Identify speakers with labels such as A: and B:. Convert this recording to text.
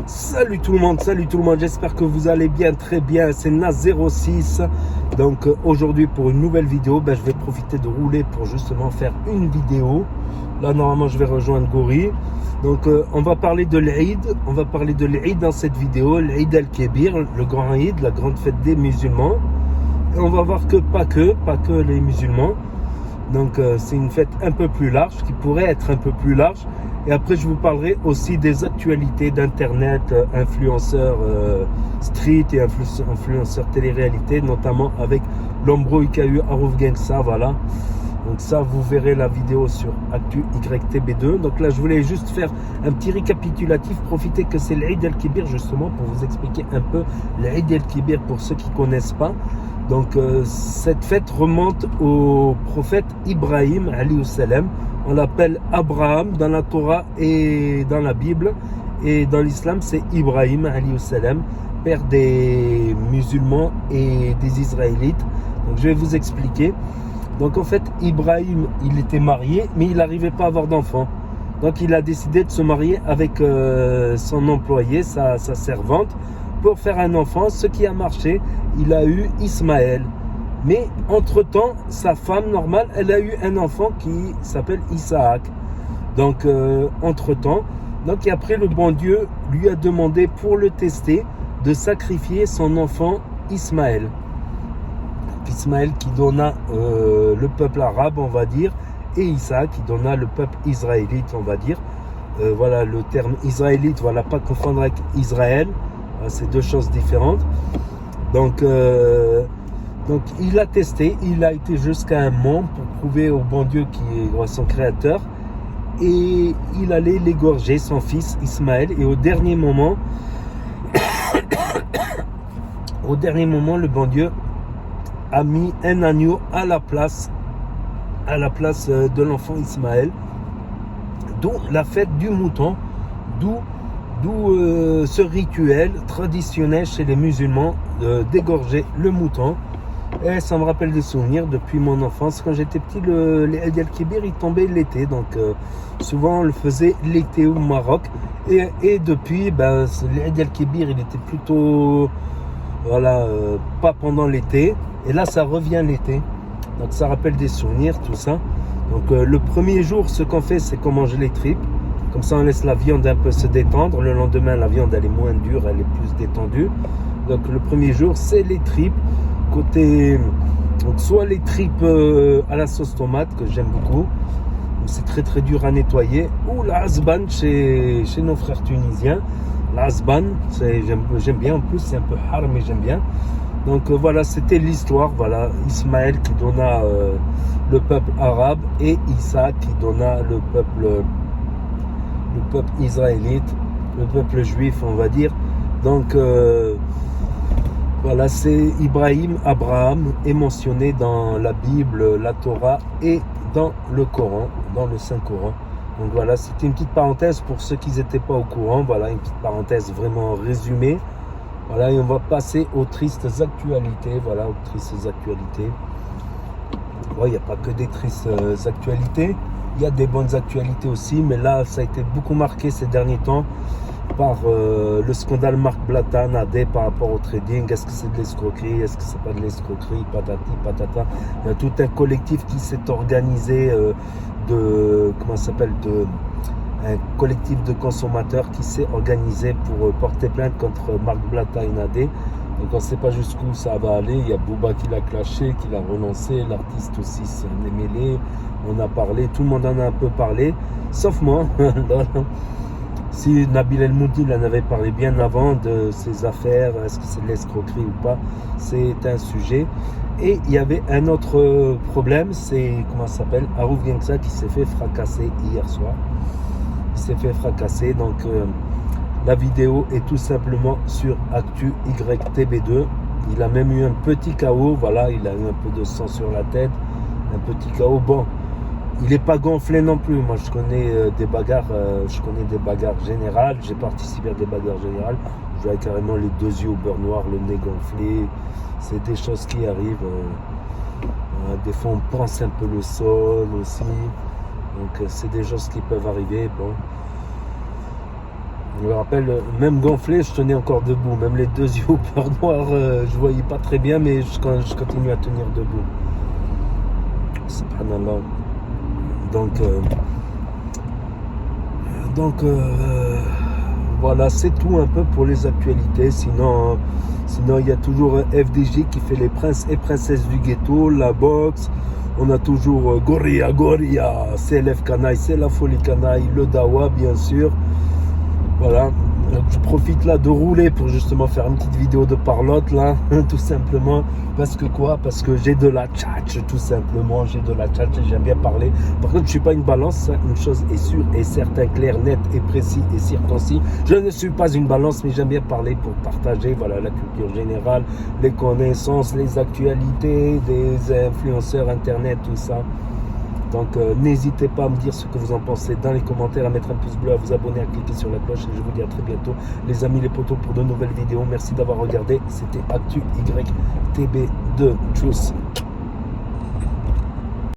A: Salut tout le monde, j'espère que vous allez bien, très bien. C'est Nas06. Donc aujourd'hui pour une nouvelle vidéo, je vais profiter de rouler pour justement faire une vidéo. Là normalement je vais rejoindre Gori. Donc on va parler de l'Eid. On va parler de l'Eid dans cette vidéo, l'Eid al-Kébir, le grand Eid, la grande fête des musulmans. Et on va voir que pas que les musulmans. Donc c'est une fête un peu plus large, qui pourrait être un peu plus large. Et après je vous parlerai aussi des actualités d'internet, influenceurs street et influenceurs télé-réalité, notamment avec l'embrouille qu'il y a eu à Roufguensa, voilà. Donc ça vous verrez la vidéo sur Actu YTB2. Donc là je voulais juste faire un petit récapitulatif, profiter que c'est l'Eid al-Kébir justement pour vous expliquer un peu l'Eid al-Kébir pour ceux qui ne connaissent pas. Donc cette fête remonte au prophète Ibrahim alayhi salam. On l'appelle Abraham dans la Torah et dans la Bible, et dans l'islam c'est Ibrahim alayhi salam, père des musulmans et des Israélites. Donc je vais vous expliquer. Donc en fait Ibrahim il était marié mais il n'arrivait pas à avoir d'enfant. Donc il a décidé de se marier avec son employé, sa servante, pour faire un enfant, ce qui a marché. Il a eu Ismaël. Mais entre-temps, sa femme normale, elle a eu un enfant qui s'appelle Isaac. Donc entre-temps, et après le bon Dieu lui a demandé pour le tester de sacrifier son enfant Ismaël. Ismaël qui donna le peuple arabe, on va dire, et Isaac qui donna le peuple israélite, on va dire. Voilà le terme israélite, voilà, pas confondre avec Israël. C'est deux choses différentes. Donc il a testé, il a été jusqu'à un mont pour prouver au bon Dieu qui est son créateur, et il allait l'égorger, son fils Ismaël. Et au dernier moment, le bon Dieu a mis un agneau à la place de l'enfant Ismaël, d'où la fête du mouton, d'où ce rituel traditionnel chez les musulmans d'égorger le mouton. Et ça me rappelle des souvenirs depuis mon enfance. Quand j'étais petit, l'Eid al-Kébir il tombait l'été, donc souvent on le faisait l'été au Maroc. Et depuis, l'Eid al-Kébir il était plutôt pas pendant l'été, et là ça revient l'été, donc ça rappelle des souvenirs, tout ça. Donc le premier jour, ce qu'on fait, c'est qu'on mange les tripes. Comme ça, on laisse la viande un peu se détendre. Le lendemain, la viande, elle est moins dure, elle est plus détendue. Donc, le premier jour, c'est les tripes. Donc, soit les tripes à la sauce tomate, que j'aime beaucoup. C'est très, très dur à nettoyer. Ou la hasban chez nos frères tunisiens. La hasban, j'aime bien. En plus, c'est un peu hard, mais j'aime bien. Donc, voilà, c'était l'histoire. Voilà, Ismaël qui donna le peuple arabe, et Issa qui donna le peuple israélite, le peuple juif, on va dire. Donc voilà, c'est Abraham est mentionné dans la Bible, la Torah et dans le Coran, dans le Saint-Coran. Donc voilà, c'était une petite parenthèse pour ceux qui n'étaient pas au courant. Voilà, une petite parenthèse vraiment résumée. Voilà, et on va passer aux tristes actualités. Voilà, aux tristes actualités. Il n'y a pas que des tristes actualités. Il y a des bonnes actualités aussi, mais là, ça a été beaucoup marqué ces derniers temps par le scandale Marc Blatta, Nadé, par rapport au trading. Est-ce que c'est de l'escroquerie? Est-ce que c'est pas de l'escroquerie? Patati, patata. Il y a tout un collectif qui s'est organisé un collectif de consommateurs qui s'est organisé pour porter plainte contre Marc Blatta et Nadé. Donc on ne sait pas jusqu'où ça va aller. Il y a Booba qui l'a clashé, qui l'a relancé, l'artiste aussi s'en est mêlé. On a parlé, tout le monde en a un peu parlé, sauf moi. Si Nabil El Moudi en avait parlé bien avant de ses affaires, est-ce que c'est de l'escroquerie ou pas, c'est un sujet. Et il y avait un autre problème, c'est, Harouf Gengsa qui s'est fait fracasser hier soir. Il s'est fait fracasser, donc la vidéo est tout simplement sur Actu YTB2. Il a même eu un petit KO, voilà, il a eu un peu de sang sur la tête, un petit KO. Bon, il n'est pas gonflé non plus. Moi, je connais des bagarres générales. J'ai participé à des bagarres générales. Je vois carrément les deux yeux au beurre noir, le nez gonflé. C'est des choses qui arrivent. Des fois, on pense un peu le sol aussi. Donc, c'est des choses qui peuvent arriver. Bon. Je me rappelle, même gonflé, je tenais encore debout. Même les deux yeux au beurre noir, je voyais pas très bien, mais je continue à tenir debout. Subhanallah. Donc, voilà, c'est tout un peu pour les actualités. Sinon, il y a toujours FDJ qui fait les princes et princesses du ghetto, la boxe. On a toujours Goria, CLF Canaille, c'est la folie Canaille, le Dawa, bien sûr. Voilà. Je profite là de rouler pour justement faire une petite vidéo de parlotte là, tout simplement. Parce que quoi? Parce que j'ai de la tchatch, tout simplement. J'ai de la tchatch et j'aime bien parler. Par contre, je ne suis pas une balance. Une chose est sûre et certaine, claire, nette et précis et circoncis. Je ne suis pas une balance, mais j'aime bien parler pour partager voilà, la culture générale, les connaissances, les actualités, des influenceurs internet, tout ça. Donc n'hésitez pas à me dire ce que vous en pensez dans les commentaires, à mettre un pouce bleu, à vous abonner, à cliquer sur la cloche et je vous dis à très bientôt les amis les potos pour de nouvelles vidéos. Merci d'avoir regardé, c'était Actu YTB2 Tchuss.